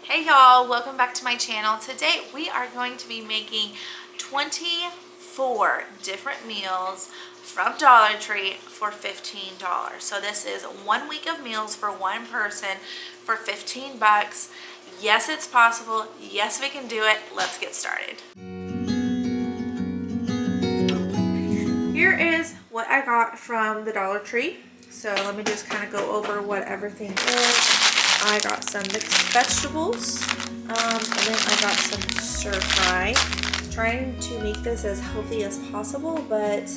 Hey y'all, welcome back to my channel. Today we are going to be making 24 different meals from Dollar Tree for $15. So this is 1 week of meals for one person for 15 bucks. Yes, it's possible. Yes, we can do it. Let's get started. Here is what I got from the Dollar Tree. So let me just kind of go over what everything is. I got some mixed vegetables, and then I got some stir fry. Trying to make this as healthy as possible, but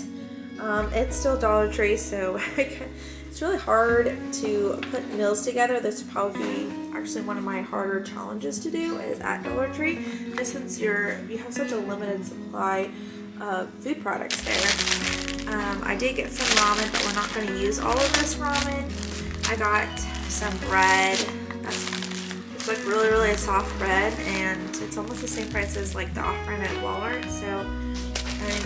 it's still Dollar Tree, so it's really hard to put meals together. This would probably be actually one of my harder challenges to do is at Dollar Tree, just since you have such a limited supply of food products there. I did get some ramen, but we're not going to use all of this ramen. I got some bread. It's like really soft bread, and it's almost the same price as like the off-brand at Walmart, so I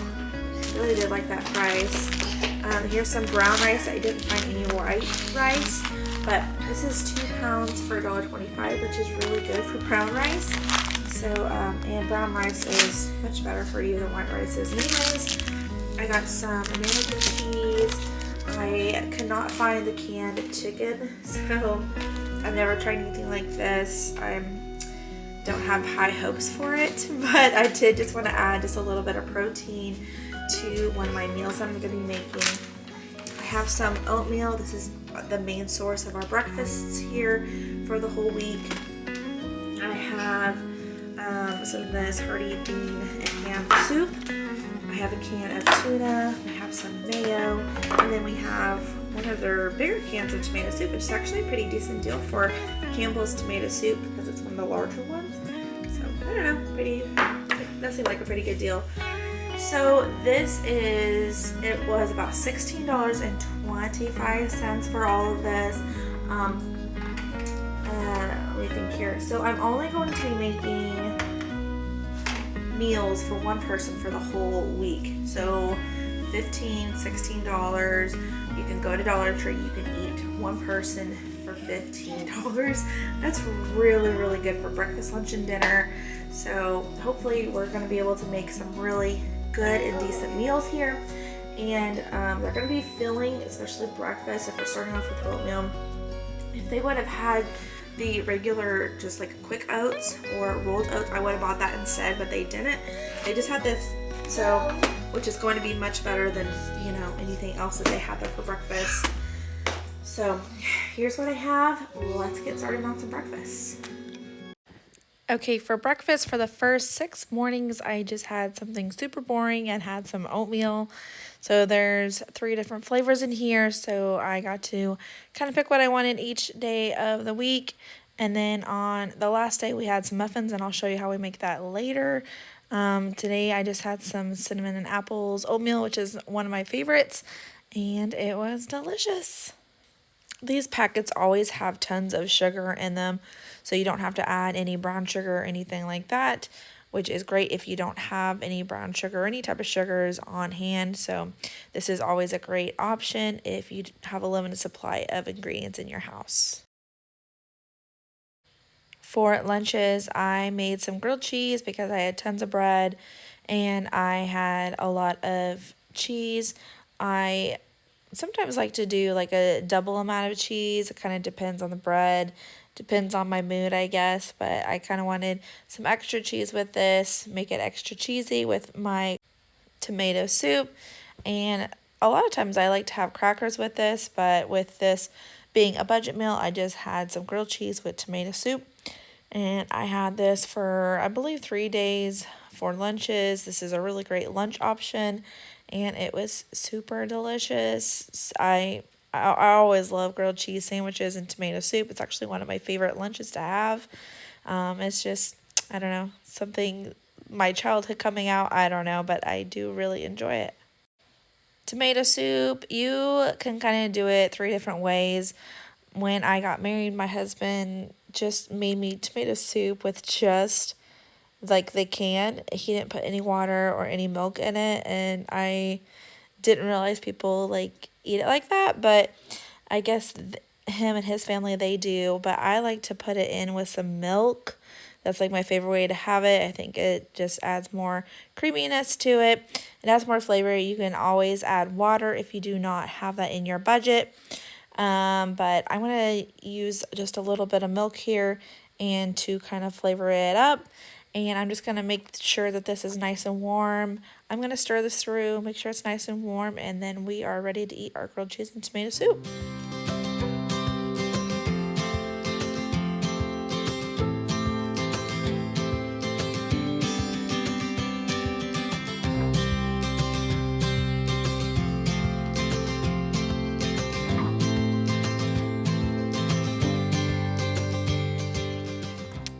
really did like that price. Here's some brown rice. I didn't find any white rice, but this is 2 pounds for $1.25, which is really good for brown rice. So and brown rice is much better for you than white rice is anyways. I got some American cheese. I could not find the canned chicken, so I've never tried anything like this. I don't have high hopes for it, but I did just want to add just a little bit of protein to one of my meals I'm going to be making. I have some oatmeal. This is the main source of our breakfasts here for the whole week. I have some of this hearty bean and ham soup. I have a can of tuna, I have some mayo, and then we have one of their bigger cans of tomato soup, which is actually a pretty decent deal for Campbell's tomato soup because it's one of the larger ones. So, I don't know, that seemed like a pretty good deal. So it was about $16.25 for all of this. Let me think here. So I'm only going to be making meals for one person for the whole week. So $16 you can go to Dollar Tree, you can eat one person for $15. That's really good for breakfast, lunch, and dinner. So hopefully we're going to be able to make some really good and decent meals here, and they're going to be filling, especially breakfast. If we're starting off with oatmeal, if they would have had the regular just like quick oats or rolled oats, I would have bought that instead, but they didn't. They just had this, so which is going to be much better than anything else that they had there for breakfast. So here's what I have. Let's get started on some breakfast. Okay, for breakfast for the first 6 mornings, I just had something super boring and had some oatmeal. So there's 3 different flavors in here, so I got to kind of pick what I wanted each day of the week. And then on the last day, we had some muffins, and I'll show you how we make that later. Today, I just had some cinnamon and apples oatmeal, which is one of my favorites, and it was delicious. These packets always have tons of sugar in them, so you don't have to add any brown sugar or anything like that, which is great if you don't have any brown sugar or any type of sugars on hand. So this is always a great option if you have a limited supply of ingredients in your house. For lunches, I made some grilled cheese because I had tons of bread and I had a lot of cheese. I sometimes like to do like a double amount of cheese. It kind of depends on the bread, depends on my mood, I guess, but I kind of wanted some extra cheese with this, make it extra cheesy with my tomato soup. And a lot of times I like to have crackers with this, but with this being a budget meal, I just had some grilled cheese with tomato soup. And I had this for, I believe, 3 days for lunches. This is a really great lunch option, and it was super delicious. I always love grilled cheese sandwiches and tomato soup. It's actually one of my favorite lunches to have. It's just, I don't know, something, my childhood coming out, I don't know, but I do really enjoy it. Tomato soup, you can kind of do it 3 different ways. When I got married, my husband just made me tomato soup with just like the can. He didn't put any water or any milk in it, and I didn't realize people like eat it like that, but I guess him and his family, they do, but I like to put it in with some milk. That's like my favorite way to have it. I think it just adds more creaminess to it. It adds more flavor. You can always add water if you do not have that in your budget. But I'm going to use just a little bit of milk here and to kind of flavor it up. And I'm just going to make sure that this is nice and warm. I'm going to stir this through, make sure it's nice and warm, and then we are ready to eat our grilled cheese and tomato soup.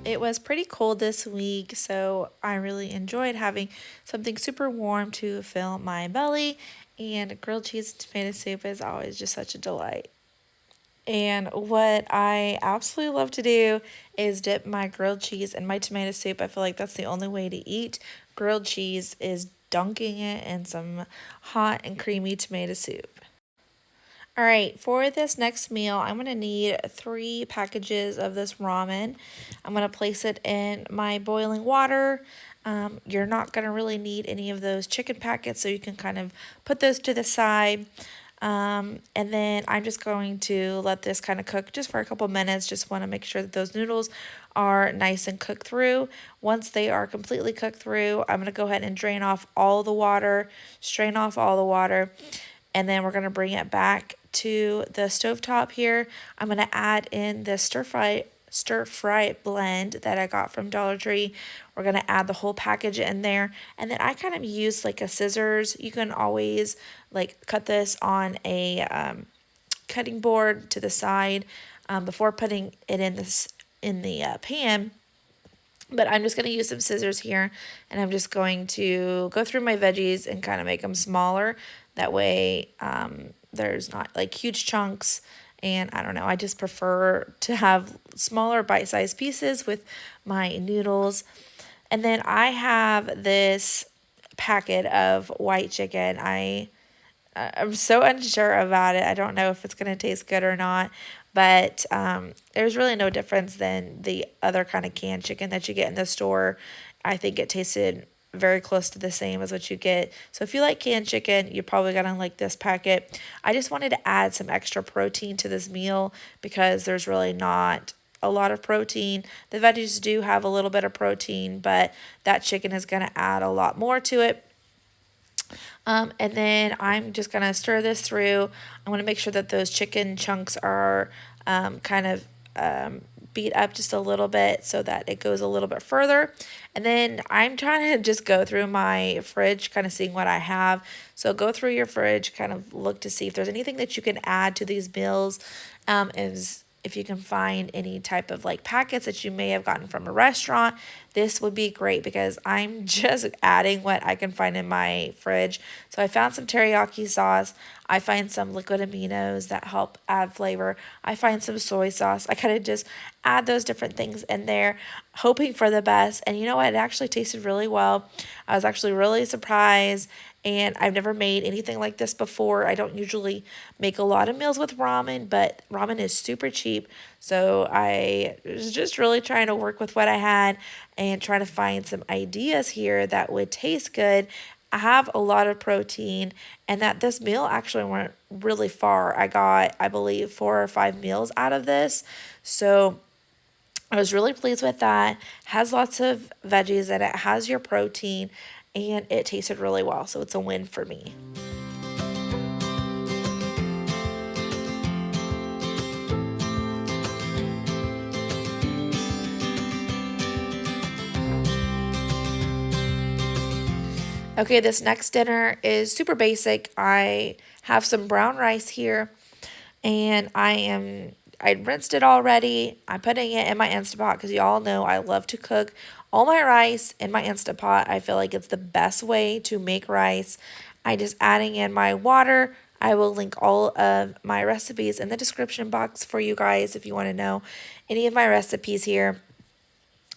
It was pretty cold this week, so I really enjoyed having something super warm to fill my belly, and grilled cheese and tomato soup is always just such a delight. And what I absolutely love to do is dip my grilled cheese in my tomato soup. I feel like that's the only way to eat grilled cheese is dunking it in some hot and creamy tomato soup. All right, for this next meal, I'm going to need 3 packages of this ramen. I'm going to place it in my boiling water. You're not going to really need any of those chicken packets, so you can kind of put those to the side. And then I'm just going to let this kind of cook just for a couple minutes. Just want to make sure that those noodles are nice and cooked through. Once they are completely cooked through, I'm going to go ahead and strain off all the water, and then we're going to bring it back to the stovetop here. I'm going to add in the stir fry blend that I got from Dollar Tree. We're going to add the whole package in there, and then I kind of use like a scissors. You can always like cut this on a cutting board to the side before putting it in the pan. But I'm just going to use some scissors here, and I'm just going to go through my veggies and kind of make them smaller. That way there's not like huge chunks, and I don't know, I just prefer to have smaller bite-sized pieces with my noodles. And then I have this packet of white chicken. I'm so unsure about it. I don't know if it's going to taste good or not, but there's really no difference than the other kind of canned chicken that you get in the store. I think it tasted very close to the same as what you get. So if you like canned chicken, you're probably going to like this packet. I just wanted to add some extra protein to this meal because there's really not a lot of protein. The veggies do have a little bit of protein, but that chicken is going to add a lot more to it. And then I'm just going to stir this through. I want to make sure that those chicken chunks are kind of beat up just a little bit so that it goes a little bit further. And then I'm trying to just go through my fridge, kind of seeing what I have. So go through your fridge, kind of look to see if there's anything that you can add to these meals. If you can find any type of like packets that you may have gotten from a restaurant, this would be great because I'm just adding what I can find in my fridge. So I found some teriyaki sauce. I find some liquid aminos that help add flavor. I find some soy sauce. I kind of just add those different things in there, hoping for the best. And you know what? It actually tasted really well. I was actually really surprised. And I've never made anything like this before. I don't usually make a lot of meals with ramen, but ramen is super cheap. So I was just really trying to work with what I had and trying to find some ideas here that would taste good, have a lot of protein, and that this meal actually went really far. I got, I believe, 4 or 5 meals out of this. So I was really pleased with that. Has lots of veggies in it, has your protein, and it tasted really well. So it's a win for me. Okay, this next dinner is super basic. I have some brown rice here, and I rinsed it already. I'm putting it in my Instapot because you all know I love to cook all my rice in my Instapot. I feel like it's the best way to make rice. I just adding in my water. I will link all of my recipes in the description box for you guys if you want to know any of my recipes here.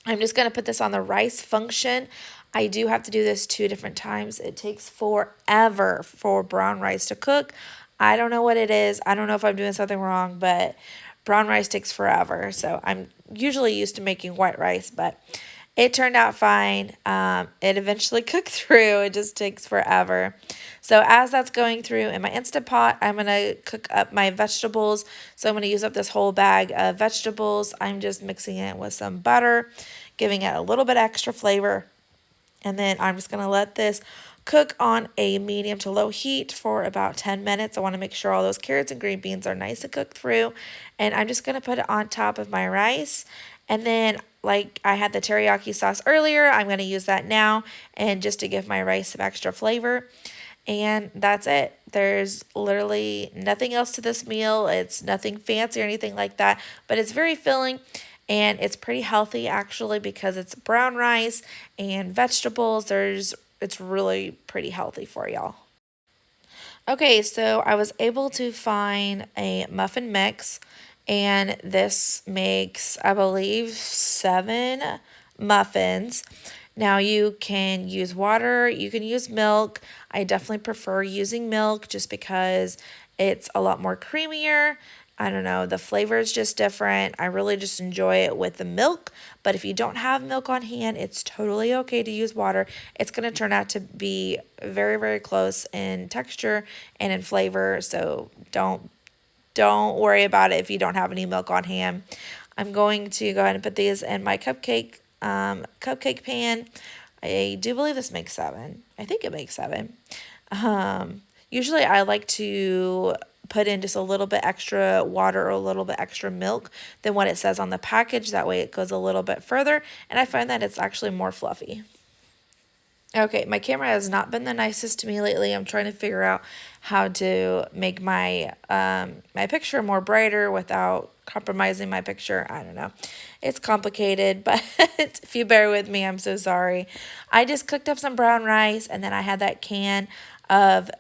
I'm just going to put this on the rice function. I do have to do this 2 different times. It takes forever for brown rice to cook. I don't know what it is. I don't know if I'm doing something wrong, but brown rice takes forever. So I'm usually used to making white rice, but it turned out fine. It eventually cooked through. It just takes forever. So as that's going through in my Instant Pot, I'm going to cook up my vegetables. So I'm going to use up this whole bag of vegetables. I'm just mixing it with some butter, giving it a little bit extra flavor. And then I'm just going to let this cook on a medium to low heat for about 10 minutes. I want to make sure all those carrots and green beans are nice and cooked through. And I'm just going to put it on top of my rice. And then, like I had the teriyaki sauce earlier, I'm going to use that now, and just to give my rice some extra flavor. And that's it. There's literally nothing else to this meal. It's nothing fancy or anything like that, but it's very filling. And it's pretty healthy actually because it's brown rice and vegetables. It's really pretty healthy for y'all. Okay, so I was able to find a muffin mix, and this makes, I believe, 7 muffins. Now you can use water, you can use milk. I definitely prefer using milk just because it's a lot more creamier. I don't know, the flavor is just different. I really just enjoy it with the milk. But if you don't have milk on hand, it's totally okay to use water. It's going to turn out to be very, very close in texture and in flavor. So don't worry about it if you don't have any milk on hand. I'm going to go ahead and put these in my cupcake pan. I do believe this makes 7. I think it makes 7. Usually I like to put in just a little bit extra water or a little bit extra milk than what it says on the package. That way it goes a little bit further, and I find that it's actually more fluffy. Okay, my camera has not been the nicest to me lately. I'm trying to figure out how to make my my picture more brighter without compromising my picture. I don't know. It's complicated, but if you bear with me, I'm so sorry. I just cooked up some brown rice, and then I had that can of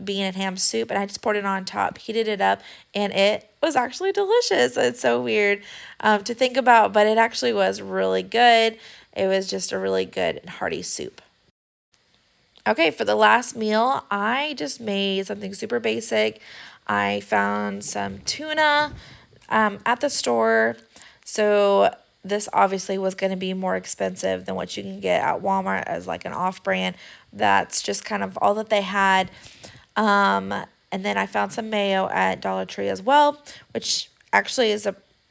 bean and ham soup, and I just poured it on top, heated it up, and it was actually delicious. It's so weird to think about, but it actually was really good. It was just a really good and hearty soup. Okay, for the last meal, I just made something super basic. I found some tuna at the store. So this obviously was going to be more expensive than what you can get at Walmart as like an off-brand. That's just kind of all that they had. And then I found some mayo at Dollar Tree as well, which actually is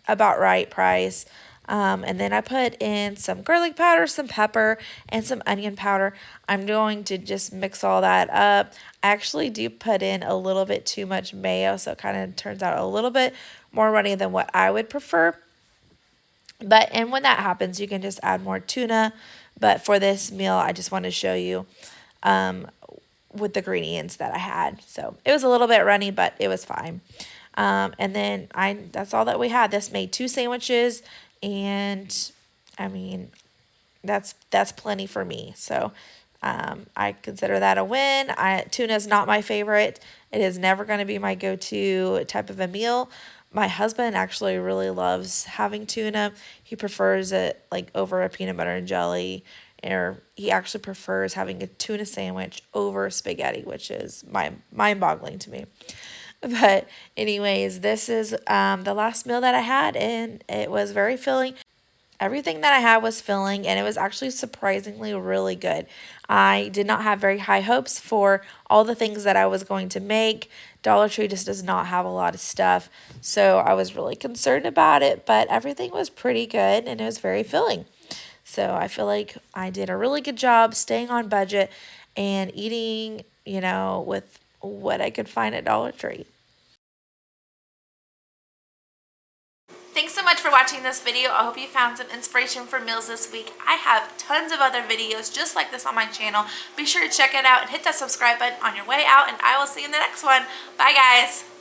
about right price. And then I put in some garlic powder, some pepper, and some onion powder. I'm going to just mix all that up. I actually do put in a little bit too much mayo, so it kind of turns out a little bit more runny than what I would prefer. And when that happens, you can just add more tuna. But for this meal, I just want to show you with the ingredients that I had. So it was a little bit runny, but it was fine. And then that's all that we had. This made 2 sandwiches, and I mean, that's plenty for me. So I consider that a win. Tuna is not my favorite. It is never going to be my go-to type of a meal. My husband actually really loves having tuna. He prefers it like over a peanut butter and jelly, or he actually prefers having a tuna sandwich over spaghetti, which is mind-boggling to me. But anyways, this is the last meal that I had, and it was very filling. Everything that I had was filling, and it was actually surprisingly really good. I did not have very high hopes for all the things that I was going to make. Dollar Tree just does not have a lot of stuff, so I was really concerned about it, but everything was pretty good, and it was very filling. So I feel like I did a really good job staying on budget and eating, with what I could find at Dollar Tree. Thanks so much for watching this video. I hope you found some inspiration for meals this week. I have tons of other videos just like this on my channel. Be sure to check it out and hit that subscribe button on your way out, and I will see you in the next one. Bye, guys.